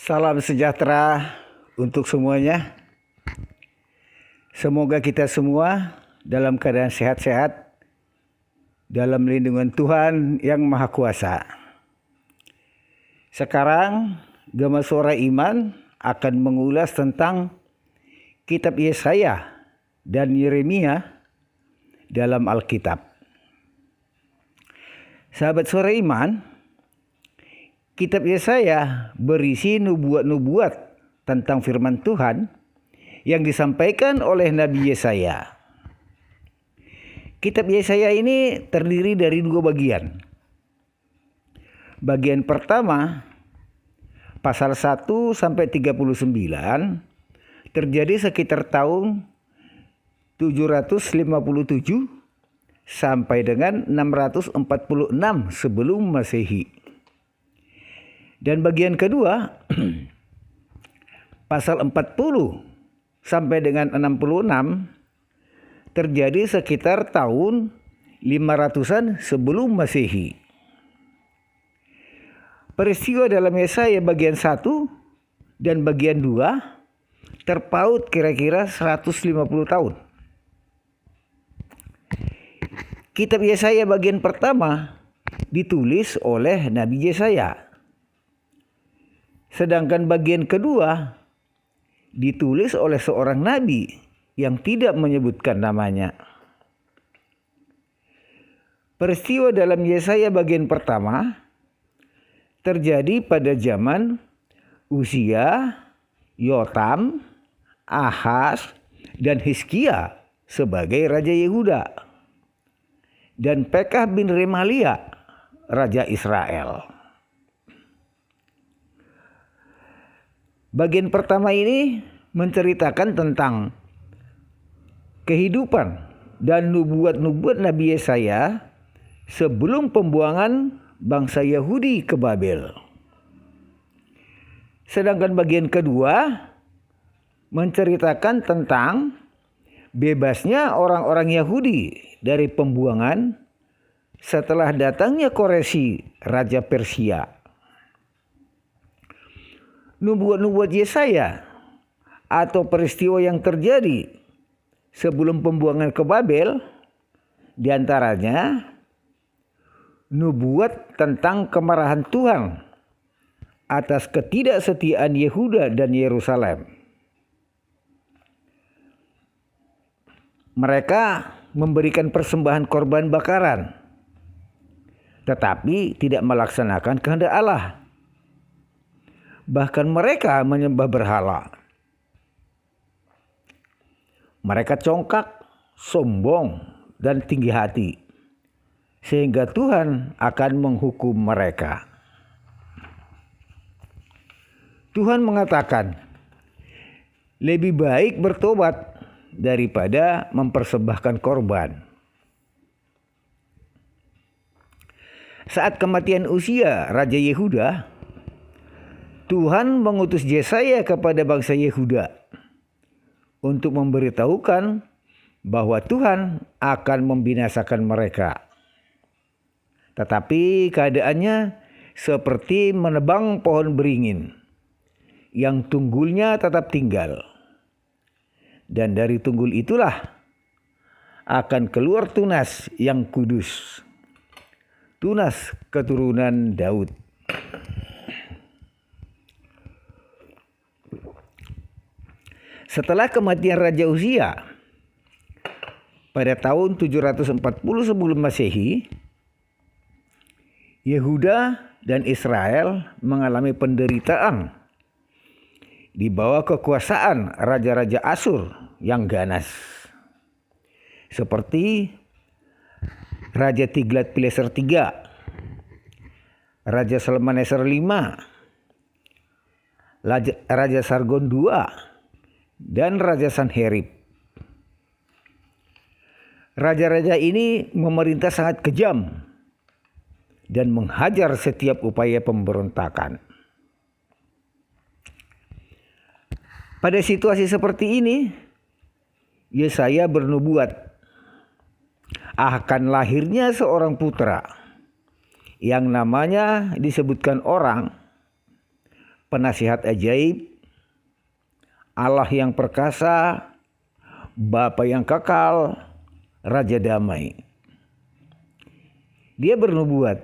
Salam sejahtera untuk semuanya. Semoga kita semua dalam keadaan sehat-sehat dalam lindungan Tuhan yang Maha Kuasa. Sekarang Gema Suara Iman akan mengulas tentang kitab Yesaya dan Yeremia dalam Alkitab. Sahabat Suara Iman, kitab Yesaya berisi nubuat-nubuat tentang firman Tuhan yang disampaikan oleh Nabi Yesaya. Kitab Yesaya ini terdiri dari dua bagian. Bagian pertama, pasal 1 sampai 39, terjadi sekitar tahun 757 sampai dengan 646 sebelum Masehi. Dan bagian kedua, pasal 40 sampai dengan 66, terjadi sekitar tahun 500-an sebelum Masehi. Peristiwa dalam Yesaya bagian 1 dan bagian 2 terpaut kira-kira 150 tahun. Kitab Yesaya bagian pertama ditulis oleh Nabi Yesaya. Sedangkan bagian kedua ditulis oleh seorang nabi yang tidak menyebutkan namanya. Peristiwa dalam Yesaya bagian pertama terjadi pada zaman Uzia, Yotam, Ahaz, dan Hizkia sebagai Raja Yehuda, dan Pekah bin Remalia, Raja Israel. Bagian pertama ini menceritakan tentang kehidupan dan nubuat-nubuat Nabi Yesaya sebelum pembuangan bangsa Yahudi ke Babel. Sedangkan bagian kedua menceritakan tentang bebasnya orang-orang Yahudi dari pembuangan setelah datangnya Koresi, Raja Persia. Nubuat-nubuat Yesaya atau peristiwa yang terjadi sebelum pembuangan ke Babel, diantaranya nubuat tentang kemarahan Tuhan atas ketidaksetiaan Yehuda dan Yerusalem. Mereka memberikan persembahan korban bakaran, tetapi tidak melaksanakan kehendak Allah. Bahkan mereka menyembah berhala. Mereka congkak, sombong, dan tinggi hati, sehingga Tuhan akan menghukum mereka. Tuhan mengatakan, lebih baik bertobat daripada mempersembahkan korban. Saat kematian Uzia, Raja Yehuda, Tuhan mengutus Yesaya kepada bangsa Yehuda untuk memberitahukan bahwa Tuhan akan membinasakan mereka. Tetapi keadaannya seperti menebang pohon beringin yang tunggulnya tetap tinggal. Dan dari tunggul itulah akan keluar tunas yang kudus, tunas keturunan Daud. Setelah kematian Raja Uzia pada tahun 740 sebelum Masehi, Yehuda dan Israel mengalami penderitaan di bawah kekuasaan raja-raja Asyur yang ganas, seperti Raja Tiglat-Pileser III, Raja Salmaneser V, Raja Sargon II, dan Raja Sanherib. Raja-raja ini memerintah sangat kejam dan menghajar setiap upaya pemberontakan. Pada situasi seperti ini, Yesaya bernubuat akan lahirnya seorang putra yang namanya disebutkan orang penasihat ajaib, Allah yang perkasa, Bapa yang kekal, Raja damai. Dia bernubuat,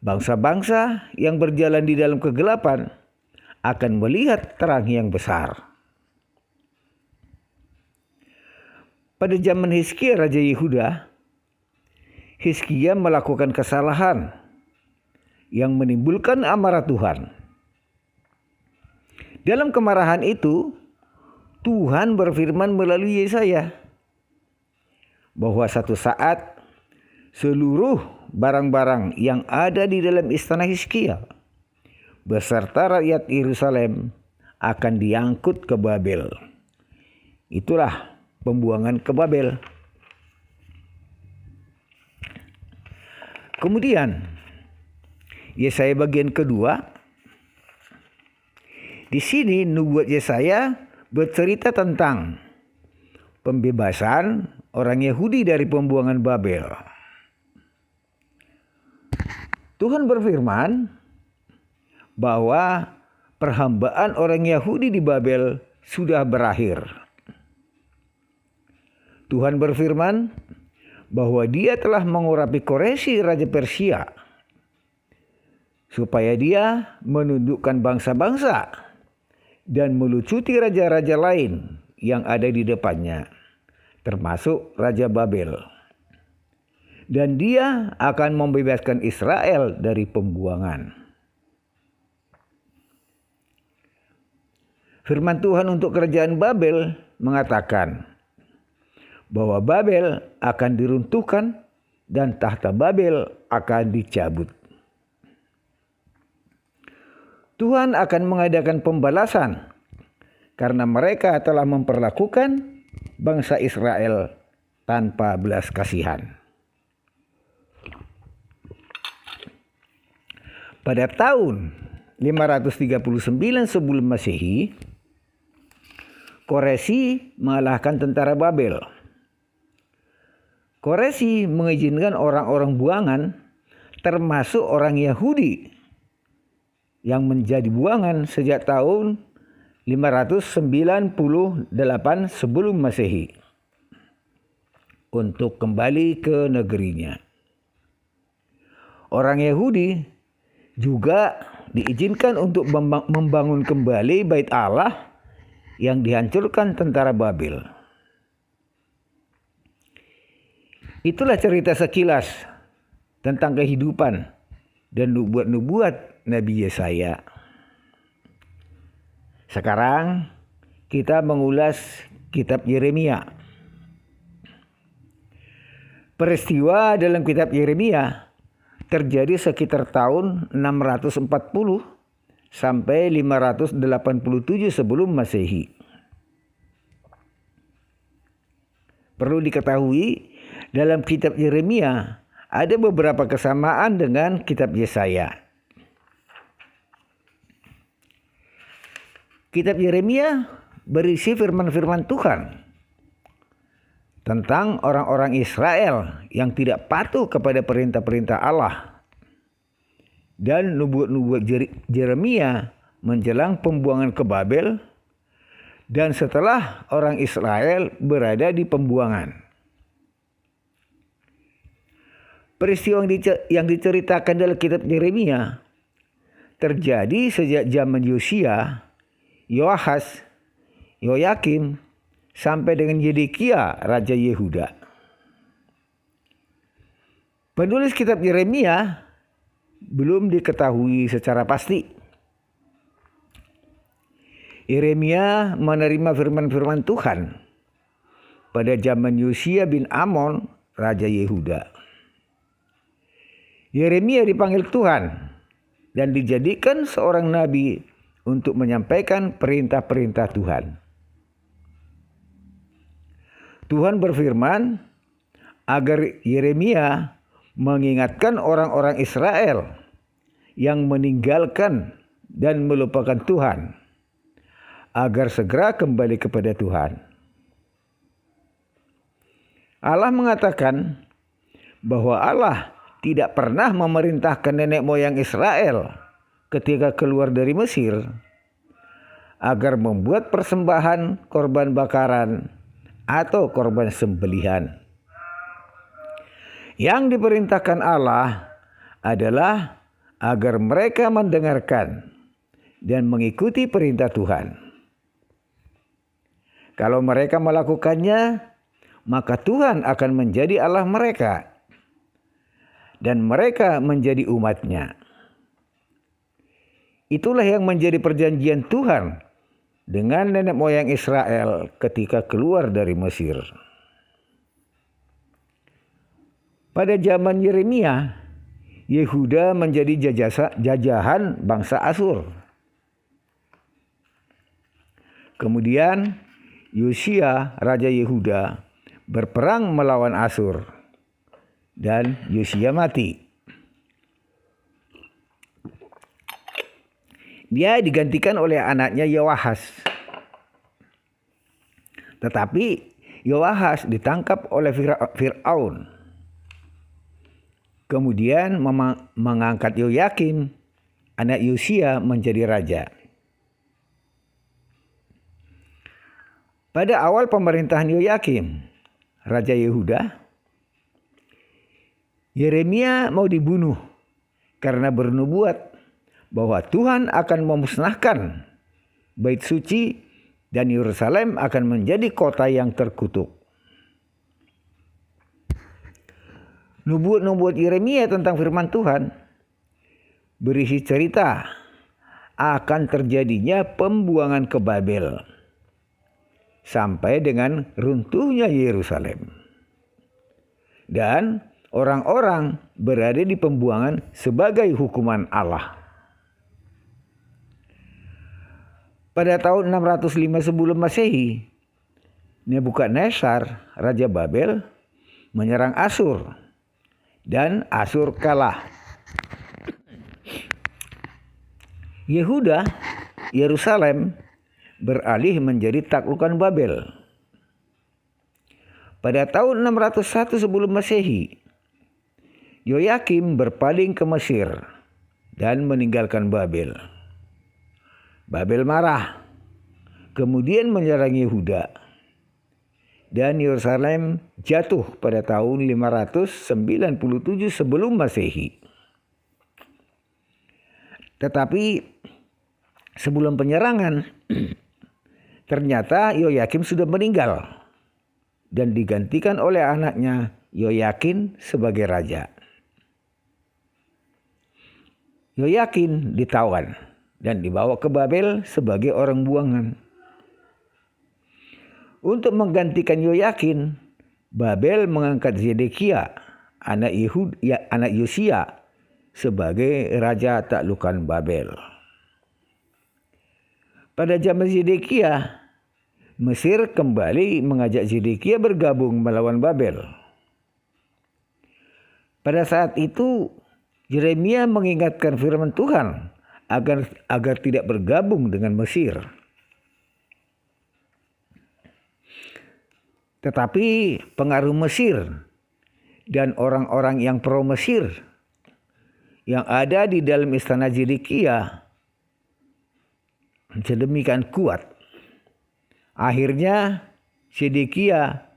bangsa-bangsa yang berjalan di dalam kegelapan akan melihat terang yang besar. Pada zaman Hizkia Raja Yehuda, Hizkia melakukan kesalahan yang menimbulkan amarah Tuhan. Dalam kemarahan itu, Tuhan berfirman melalui Yesaya bahwa satu saat seluruh barang-barang yang ada di dalam istana Hizkia beserta rakyat Yerusalem akan diangkut ke Babel. Itulah pembuangan ke Babel. Kemudian Yesaya bagian kedua. Di sini nubuat Yesaya bercerita tentang pembebasan orang Yahudi dari pembuangan Babel. Tuhan berfirman bahwa perhambaan orang Yahudi di Babel sudah berakhir. Tuhan berfirman bahwa Dia telah mengurapi Koreshi Raja Persia supaya dia menundukkan bangsa-bangsa dan melucuti raja-raja lain yang ada di depannya, termasuk Raja Babel. Dan Dia akan membebaskan Israel dari pembuangan. Firman Tuhan untuk kerajaan Babel mengatakan bahwa Babel akan diruntuhkan dan tahta Babel akan dicabut. Tuhan akan mengadakan pembalasan karena mereka telah memperlakukan bangsa Israel tanpa belas kasihan. Pada tahun 539 sebelum Masehi, Koreshi mengalahkan tentara Babel. Koreshi mengizinkan orang-orang buangan termasuk orang Yahudi yang menjadi buangan sejak tahun 598 sebelum Masehi untuk kembali ke negerinya. Orang Yahudi juga diizinkan untuk membangun kembali bait Allah yang dihancurkan tentara Babel. Itulah cerita sekilas tentang kehidupan dan nubuat-nubuat Nabi Yesaya. Sekarang kita mengulas kitab Yeremia. Peristiwa dalam kitab Yeremia terjadi sekitar tahun 640 sampai 587 sebelum Masehi. Perlu diketahui, dalam kitab Yeremia ada beberapa kesamaan dengan kitab Yesaya. Kitab Yeremia berisi firman-firman Tuhan tentang orang-orang Israel yang tidak patuh kepada perintah-perintah Allah, dan nubuat-nubuat Yeremia menjelang pembuangan ke Babel dan setelah orang Israel berada di pembuangan. Peristiwa yang diceritakan dalam kitab Yeremia terjadi sejak zaman Yosia, Yoahas, Yoyakim sampai dengan Yedekia Raja Yehuda. Penulis kitab Yeremia belum diketahui secara pasti. Yeremia menerima firman-firman Tuhan pada zaman Yosia bin Amon Raja Yehuda. Yeremia dipanggil Tuhan dan dijadikan seorang nabi untuk menyampaikan perintah-perintah Tuhan. Tuhan berfirman agar Yeremia mengingatkan orang-orang Israel yang meninggalkan dan melupakan Tuhan agar segera kembali kepada Tuhan. Allah mengatakan bahwa Allah tidak pernah memerintahkan nenek moyang Israel ketika keluar dari Mesir agar membuat persembahan korban bakaran atau korban sembelihan. Yang diperintahkan Allah adalah agar mereka mendengarkan dan mengikuti perintah Tuhan. Kalau mereka melakukannya, maka Tuhan akan menjadi Allah mereka dan mereka menjadi umat-Nya. Itulah yang menjadi perjanjian Tuhan dengan nenek moyang Israel ketika keluar dari Mesir. Pada zaman Yeremia, Yehuda menjadi jajahan bangsa Asyur. Kemudian Yosia, raja Yehuda, berperang melawan Asyur dan Yosia mati. Dia digantikan oleh anaknya Yoahas. Tetapi Yoahas ditangkap oleh Fir'aun. Kemudian mengangkat Yoyakim, anak Yosia, menjadi raja. Pada awal pemerintahan Yoyakim, raja Yehuda, Yeremia mau dibunuh karena bernubuat bahwa Tuhan akan memusnahkan Bait Suci dan Yerusalem akan menjadi kota yang terkutuk. Nubuat-nubuat Yeremia tentang firman Tuhan berisi cerita akan terjadinya pembuangan ke Babel sampai dengan runtuhnya Yerusalem. Dan orang-orang berada di pembuangan sebagai hukuman Allah. Pada tahun 605 sebelum Masehi, Nebukadnezar, raja Babel, menyerang Asyur dan Asyur kalah. Yehuda, Yerusalem, beralih menjadi taklukan Babel. Pada tahun 601 sebelum Masehi, Yoyakim berpaling ke Mesir dan meninggalkan Babel. Babel marah, kemudian menyerang Yehuda, dan Yerusalem jatuh pada tahun 597 sebelum Masehi. Tetapi sebelum penyerangan, ternyata Yoyakim sudah meninggal dan digantikan oleh anaknya Yoyakin sebagai raja. Yoyakin ditawan dan dibawa ke Babel sebagai orang buangan. Untuk menggantikan Yoyakin, Babel mengangkat Zedekia, anak Yosia, sebagai raja taklukan Babel. Pada zaman Zedekia, Mesir kembali mengajak Zedekia bergabung melawan Babel. Pada saat itu, Yeremia mengingatkan firman Tuhan agar tidak bergabung dengan Mesir. Tetapi pengaruh Mesir dan orang-orang yang pro Mesir yang ada di dalam istana Zedekia sedemikian kuat. Akhirnya Zedekia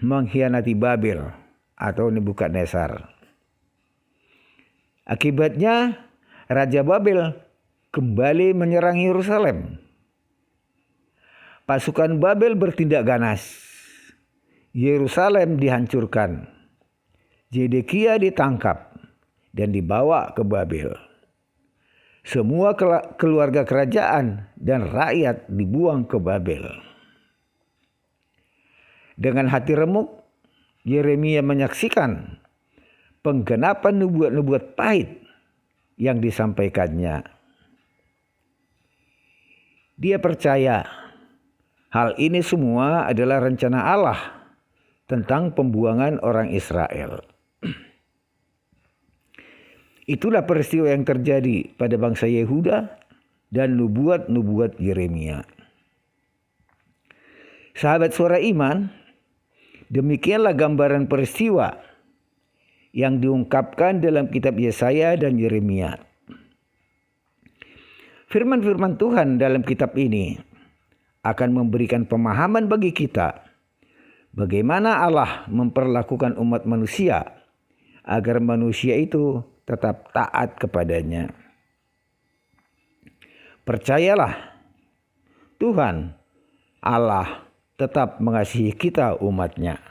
mengkhianati Babel atau Nebukadnezar. Akibatnya Raja Babel kembali menyerang Yerusalem. Pasukan Babel bertindak ganas. Yerusalem dihancurkan. Zedekia ditangkap dan dibawa ke Babel. Semua keluarga kerajaan dan rakyat dibuang ke Babel. Dengan hati remuk, Yeremia menyaksikan penggenapan nubuat-nubuat pahit yang disampaikannya. Dia percaya hal ini semua adalah rencana Allah tentang pembuangan orang Israel. Itulah peristiwa yang terjadi pada bangsa Yehuda dan nubuat-nubuat Yeremia. Sahabat Suara Iman, demikianlah gambaran peristiwa yang diungkapkan dalam kitab Yesaya dan Yeremia. Firman-firman Tuhan dalam kitab ini akan memberikan pemahaman bagi kita bagaimana Allah memperlakukan umat manusia agar manusia itu tetap taat kepadanya. Percayalah, Tuhan Allah tetap mengasihi kita umatnya.